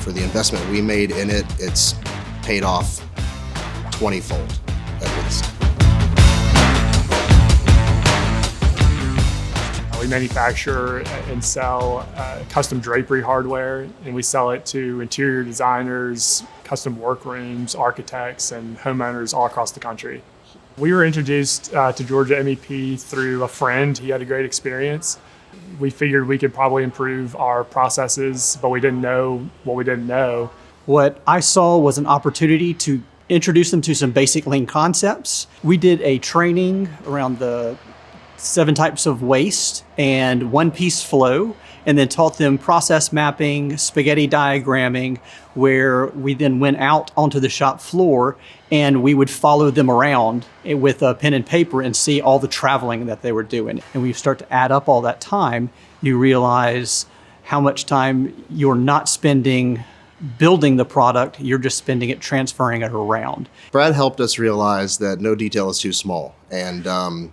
For the investment we made in it, it's paid off 20-fold at least. We manufacture and sell custom drapery hardware, and we sell it to interior designers, custom workrooms, architects, and homeowners all across the country. We were introduced to Georgia MEP through a friend. He had a great experience. We figured we could probably improve our processes, but we didn't know what we didn't know. What I saw was an opportunity to introduce them to some basic lean concepts. We did a training around the 7 types of waste and one-piece flow, and then taught them process mapping, spaghetti diagramming, where we then went out onto the shop floor and we would follow them around with a pen and paper and see all the traveling that they were doing. And when you start to add up all that time, you realize how much time you're not spending building the product, you're just spending it transferring it around. Brad helped us realize that no detail is too small. And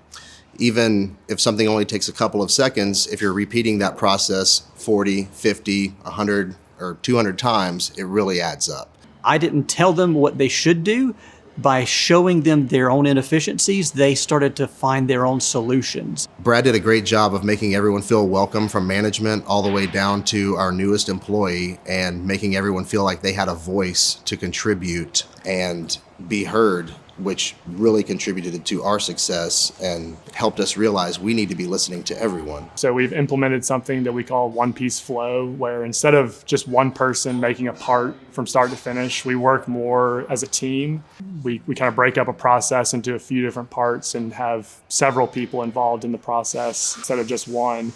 even if something only takes a couple of seconds, if you're repeating that process 40, 50, 100, or 200 times, it really adds up. I didn't tell them what they should do. By showing them their own inefficiencies, they started to find their own solutions. Brad did a great job of making everyone feel welcome, from management all the way down to our newest employee, and making everyone feel like they had a voice to contribute and be heard, which really contributed to our success and helped us realize we need to be listening to everyone. So we've implemented something that we call one-piece flow, where instead of just one person making a part from start to finish, we work more as a team. We kind of break up a process into a few different parts and have several people involved in the process instead of just one.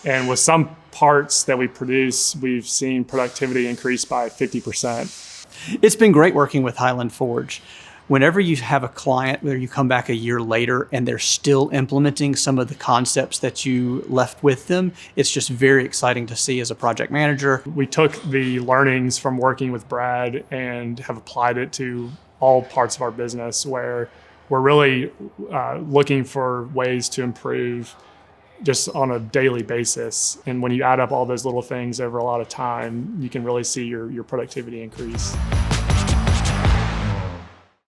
And with some parts that we produce, we've seen productivity increase by 50%. It's been great working with Highland Forge. Whenever you have a client where you come back a year later and they're still implementing some of the concepts that you left with them, it's just very exciting to see as a project manager. We took the learnings from working with Brad and have applied it to all parts of our business, where we're really looking for ways to improve just on a daily basis. And when you add up all those little things over a lot of time, you can really see your productivity increase.